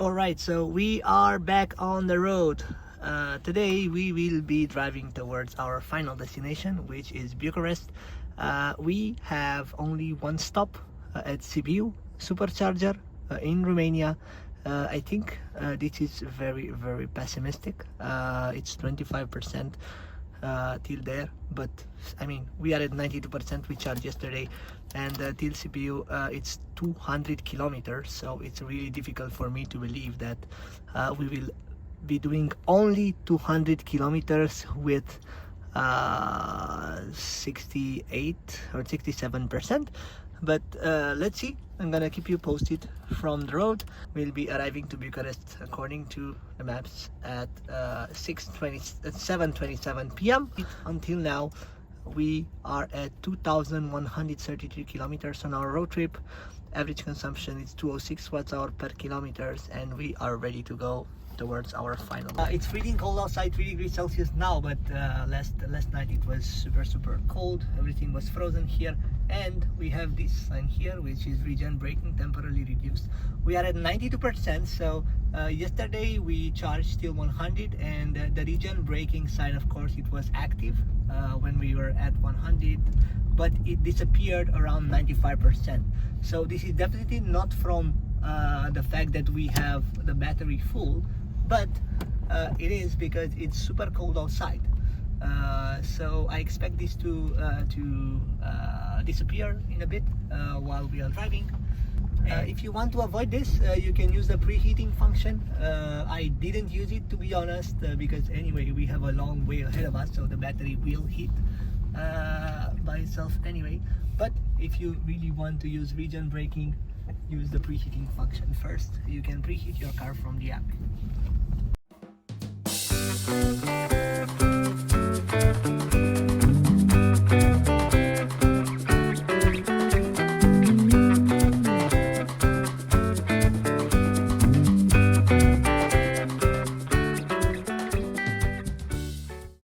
Alright, so we are back on the road. Today we will be driving towards our final destination, which is Bucharest. We have only one stop at Sibiu, Supercharger in Romania. I think this is very pessimistic. It's 25% till there, but I mean we are at 92%. We charged yesterday, and till Sibiu it's 200 kilometers, so it's really difficult for me to believe that we will be doing only 200 kilometers with 68 or 67%. But let's see. I'm gonna keep you posted from the road. We'll be arriving to Bucharest according to the maps at 7:27 p.m. Until now we are at 2,133 kilometers on our road trip. Average consumption is 206 watt-hour per kilometers, and we are ready to go towards our final. It's freezing cold outside, 3 degrees Celsius now, but last night it was super cold. Everything was frozen here, and we have this sign here which is regen braking temporarily reduced. We are at 92%, so yesterday we charged till 100, and the regen braking sign, of course, it was active when we were at 100, but it disappeared around 95%. So this is definitely not from the fact that we have the battery full, but it is because it's super cold outside. So I expect this to disappear in a bit while we are driving. If you want to avoid this, you can use the preheating function. I didn't use it, to be honest, because anyway we have a long way ahead of us, so the battery will heat by itself anyway. But if you really want to use regen braking, use the preheating function first. You can preheat your car from the app.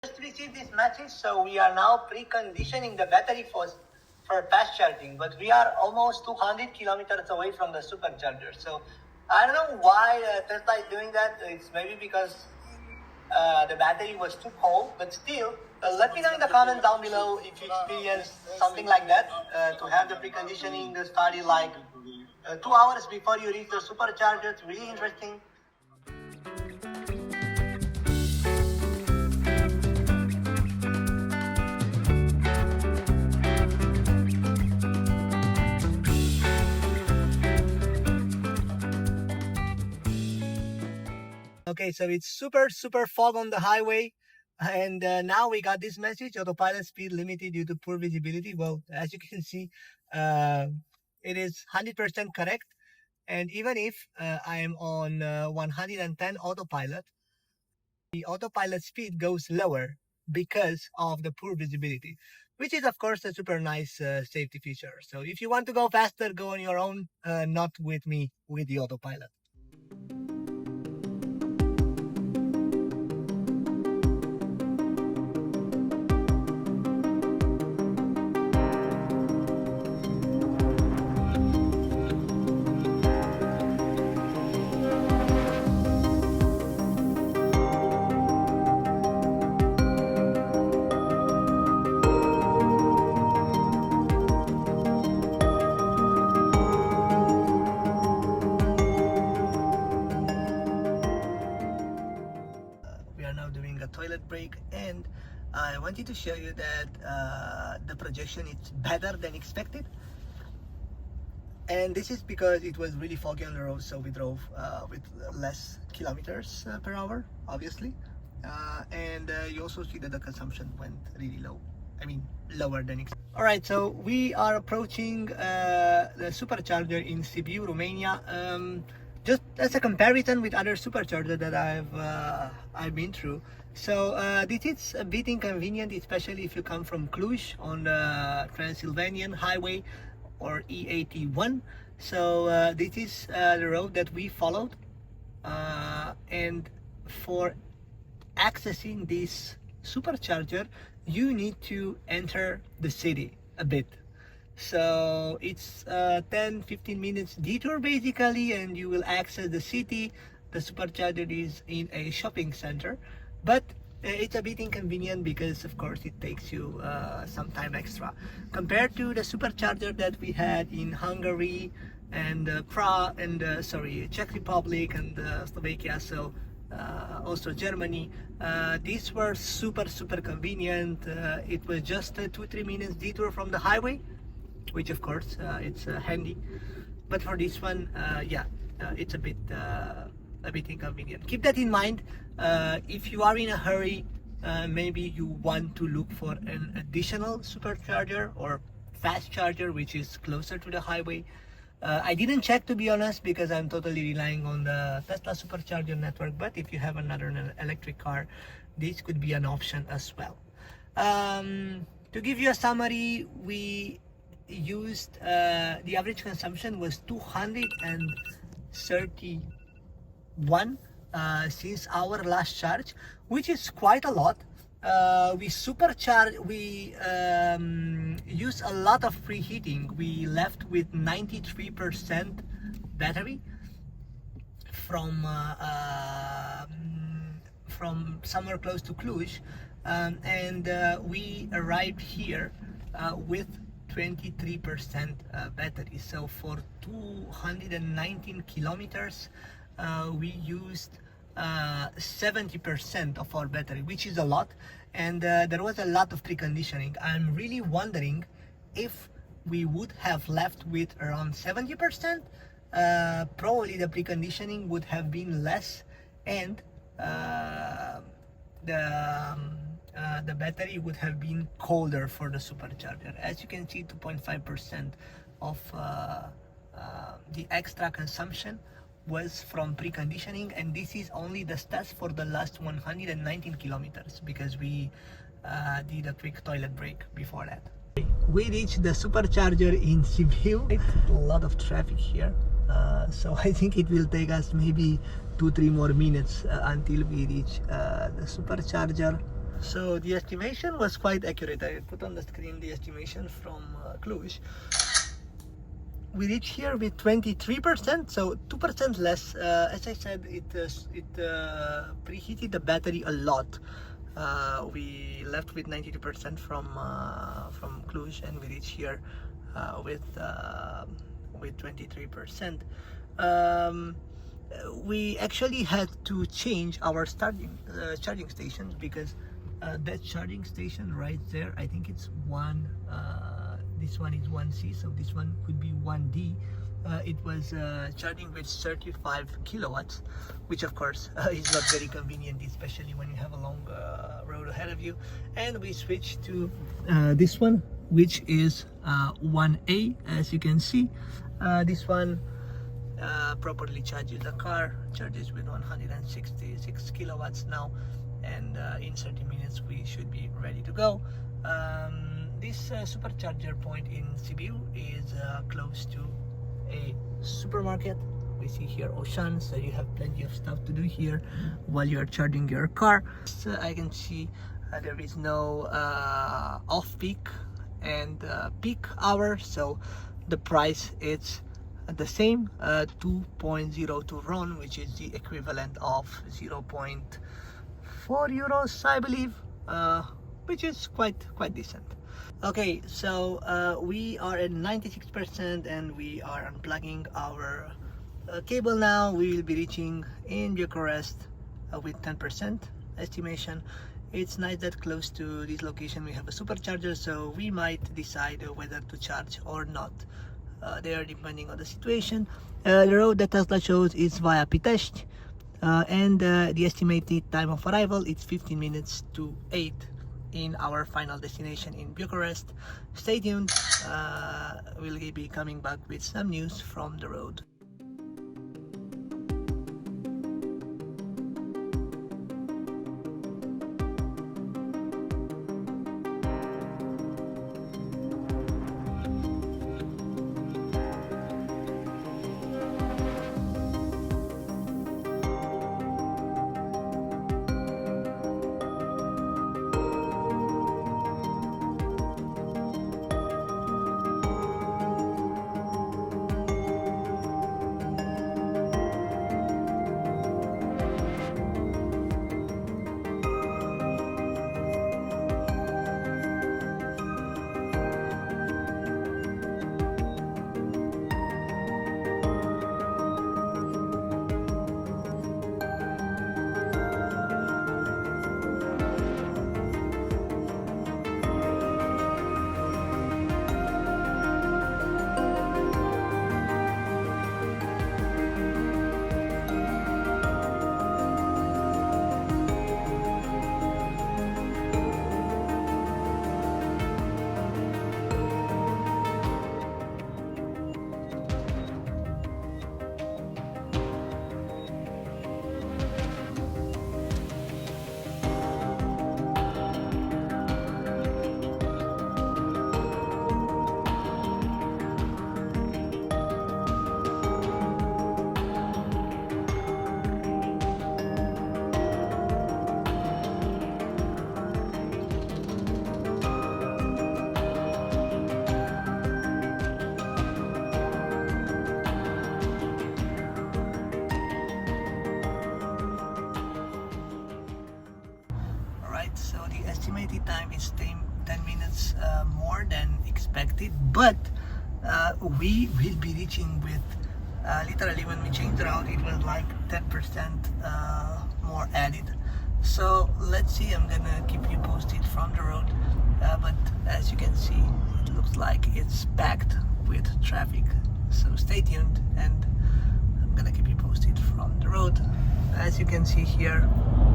Just received this message, so we are now preconditioning the battery for fast charging, but we are almost 200 kilometers away from the supercharger. So I don't know why Tesla is doing that. It's maybe because the battery was too cold, but still, let me know in the comments down below if you experienced something like that, to have the preconditioning started like 2 hours before you reach the supercharger. It's really interesting. Okay, so it's super fog on the highway, and now we got this message: autopilot speed limited due to poor visibility. Well, as you can see, it is 100% correct, and even if I am on 110 autopilot, the autopilot speed goes lower because of the poor visibility, which is of course a super nice safety feature. So if you want to go faster, go on your own, not with me with the autopilot. Toilet break, and I wanted to show you that the projection is better than expected, and this is because it was really foggy on the road, so we drove with less kilometers per hour, obviously, and you also see that the consumption went really low. I mean, lower than expected. All right, so we are approaching the supercharger in Sibiu, Romania. Just as a comparison with other superchargers that I've been through. So this is a bit inconvenient, especially if you come from Cluj on the Transylvanian highway or E81. So this is the road that we followed, and for accessing this supercharger you need to enter the city a bit. So it's 10-15 minutes detour basically, and you will access the city. The Supercharger is in a shopping center, but it's a bit inconvenient because of course it takes you some time extra compared to the Supercharger that we had in Hungary and Prague and sorry, Czech Republic and Slovakia. So also Germany. These were super convenient. It was just a 2-3 minutes detour from the highway, which of course it's handy. But for this one, yeah, it's a bit inconvenient. Keep that in mind. If you are in a hurry, maybe you want to look for an additional supercharger or fast charger which is closer to the highway. I didn't check, to be honest, because I'm totally relying on the Tesla supercharger network, but if you have another electric car, this could be an option as well. To give you a summary, we used the average consumption was 231 since our last charge, which is quite a lot. We use a lot of preheating. We left with 93% battery from somewhere close to Cluj, and we arrived here with 23% battery. So for 219 kilometers we used 70% of our battery, which is a lot, and there was a lot of preconditioning. I'm really wondering if we would have left with around 70%, probably the preconditioning would have been less, and the battery would have been colder for the supercharger. As you can see, 2.5% of the extra consumption was from preconditioning, and this is only the stats for the last 119 kilometers because we did a quick toilet break before that. We reached the supercharger in Sibiu. A lot of traffic here, so I think it will take us maybe 2-3 more minutes until we reach the supercharger. So the estimation was quite accurate. I put on the screen the estimation from Cluj. We reached here with 23%, so 2% less. As I said, it preheated the battery a lot. We left with 92% from Cluj, and we reached here with 23%. We actually had to change our charging stations because that charging station right there, I think it's one. This one is 1C, so this one could be 1D. It was charging with 35 kilowatts, which of course is not very convenient, especially when you have a long road ahead of you. And we switched to this one, which is 1A. As you can see, this one properly charges the car, charges with 166 kilowatts now, and in 30 minutes we should be ready to go. This supercharger point in Sibiu is close to a supermarket. We see here Ocean, so you have plenty of stuff to do here while you are charging your car. So I can see there is no off-peak and peak hour, so the price is the same, 2.02 RON, which is the equivalent of 0.4 euros, I believe, which is quite decent. Okay, so we are at 96% and we are unplugging our cable now. We will be reaching in Bucharest with 10% estimation. It's nice that close to this location we have a supercharger, so we might decide whether to charge or not there, depending on the situation. The road that Tesla shows is via Pitești, and the estimated time of arrival is 15 minutes to 8 in our final destination in Bucharest. Stay tuned, we'll be coming back with some news from the road. Alright, so the estimated time is 10 minutes more than expected, but we will be reaching with literally when we changed the route, it was like 10% more added. So let's see, I'm gonna keep you posted from the road, but as you can see, it looks like it's packed with traffic, so stay tuned and I'm gonna keep you posted from the road. As you can see here,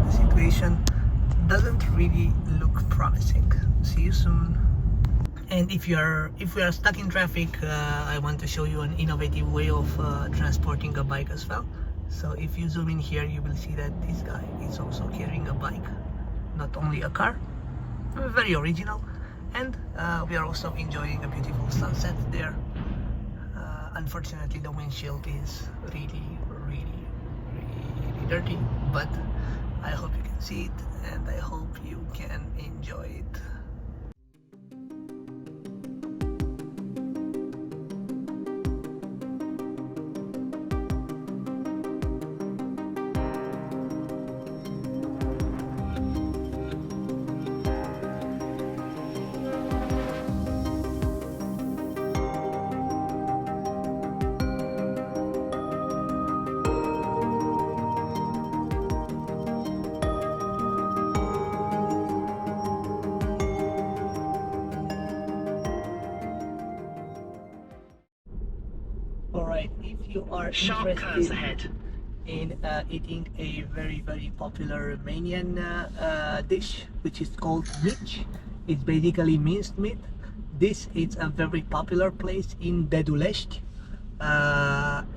the situation doesn't really look promising. See you soon. And if we are stuck in traffic, I want to show you an innovative way of transporting a bike as well. So if you zoom in here, you will see that this guy is also carrying a bike, not only a car. Very original. And we are also enjoying a beautiful sunset there. Unfortunately, the windshield is really dirty, but I hope you can see it and I hope you can enjoy it. Alright, if you are interested in eating a very popular Romanian dish, which is called mici, it's basically minced meat. This is a very popular place in Bucharest.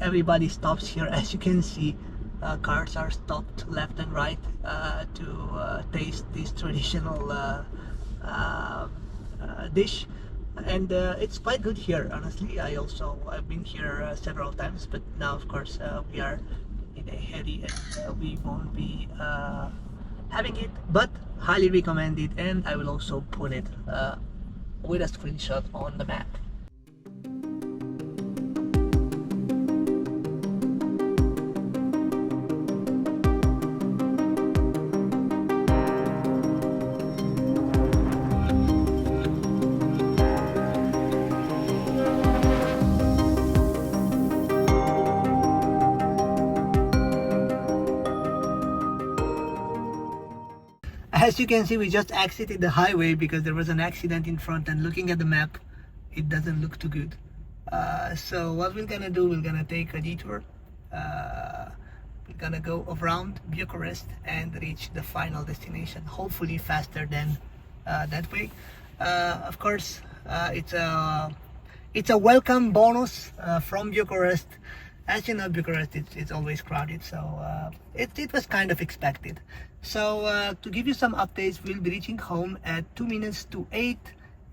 Everybody stops here, as you can see. Cars are stopped left and right to taste this traditional dish. And it's quite good here, honestly. I've been here several times, but now of course we are in a hurry and we won't be having it, but highly recommend it, and I will also put it with a screenshot on the map. As you can see, we just exited the highway because there was an accident in front, and looking at the map, it doesn't look too good. So what we're gonna do, we're gonna take a detour. We're gonna go around Bucharest and reach the final destination, hopefully faster than that way. Of course, it's a welcome bonus from Bucharest. As you know, Bucharest, it's always crowded, so it was kind of expected. So to give you some updates, we'll be reaching home at 2 minutes to 8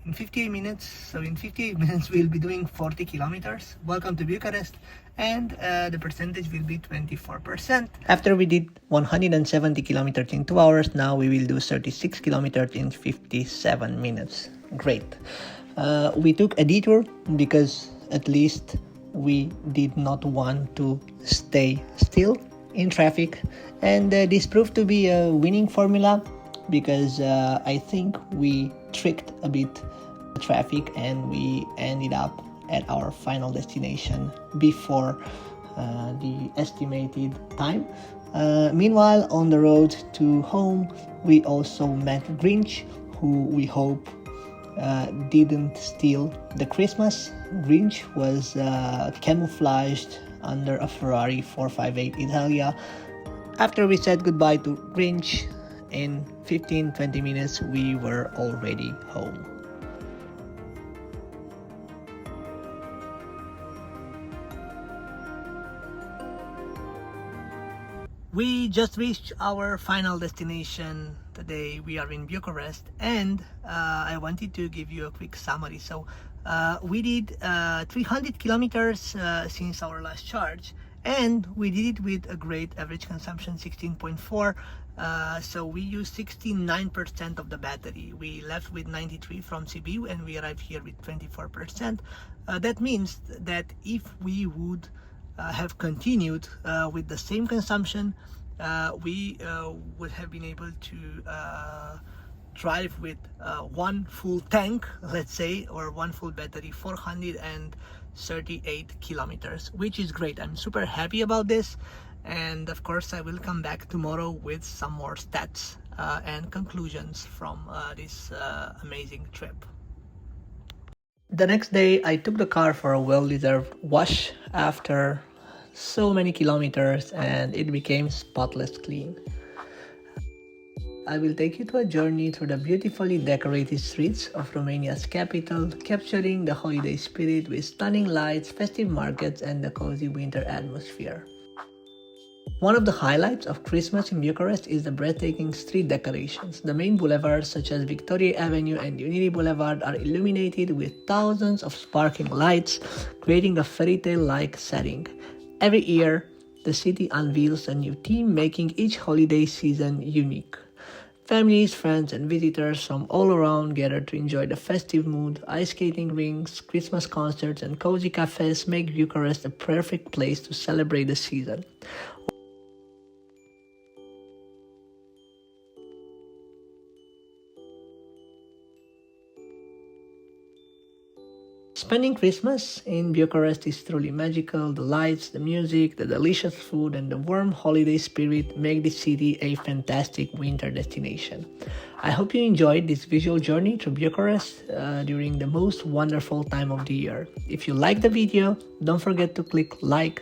in 58 minutes. So in 58 minutes, we'll be doing 40 kilometers. Welcome to Bucharest, and the percentage will be 24%. After we did 170 kilometers in 2 hours, now we will do 36 kilometers in 57 minutes. Great. We took a detour because at least we did not want to stay still in traffic, and this proved to be a winning formula because I think we tricked a bit the traffic and we ended up at our final destination before the estimated time. Meanwhile, on the road to home, we also met Grinch, who we hope didn't steal the Christmas. Grinch was camouflaged under a Ferrari 458 Italia. After we said goodbye to Grinch, in 15-20 minutes we were already home. We just reached our final destination today. We are in Bucharest, and I wanted to give you a quick summary. So we did 300 kilometers since our last charge, and we did it with a great average consumption, 16.4. So we used 69% of the battery. We left with 93 from Sibiu and we arrived here with 24%. That means that if we would have continued with the same consumption, we would have been able to drive with one full tank, let's say, or one full battery, 438 kilometers, which is great. I'm super happy about this, and of course I will come back tomorrow with some more stats and conclusions from this amazing trip. The next day I took the car for a well-deserved wash after so many kilometers, and it became spotless clean. I will take you to a journey through the beautifully decorated streets of Romania's capital, capturing the holiday spirit with stunning lights, festive markets, and the cozy winter atmosphere. One of the highlights of Christmas in Bucharest is the breathtaking street decorations. The main boulevards such as Victoria Avenue and Unity Boulevard are illuminated with thousands of sparkling lights, creating a fairy tale-like setting. Every year, the city unveils a new theme, making each holiday season unique. Families, friends, and visitors from all around gather to enjoy the festive mood. Ice skating rinks, Christmas concerts, and cozy cafes make Bucharest a perfect place to celebrate the season. Spending Christmas in Bucharest is truly magical. The lights, the music, the delicious food, and the warm holiday spirit make this city a fantastic winter destination. I hope you enjoyed this visual journey through Bucharest during the most wonderful time of the year. If you liked the video, don't forget to click like,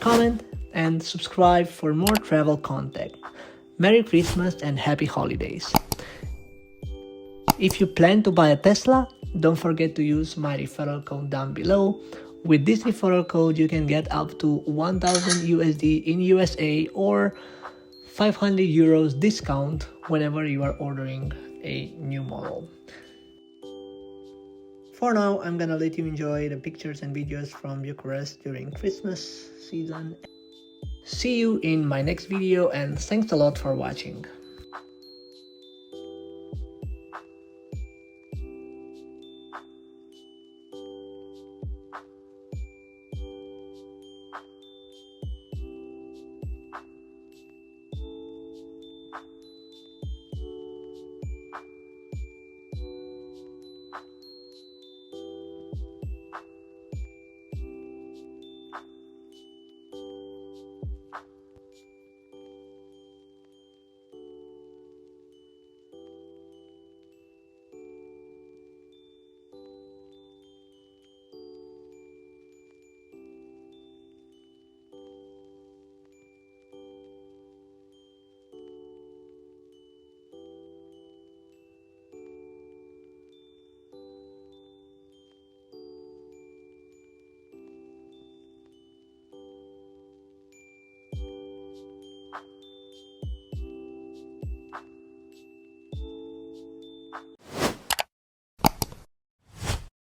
comment, and subscribe for more travel content. Merry Christmas and Happy Holidays! If you plan to buy a Tesla, don't forget to use my referral code down below. With this referral code, you can get up to 1000 USD in USA or 500 euros discount whenever you are ordering a new model. For now, I'm gonna let you enjoy the pictures and videos from Bucharest during Christmas season. See you in my next video, and thanks a lot for watching.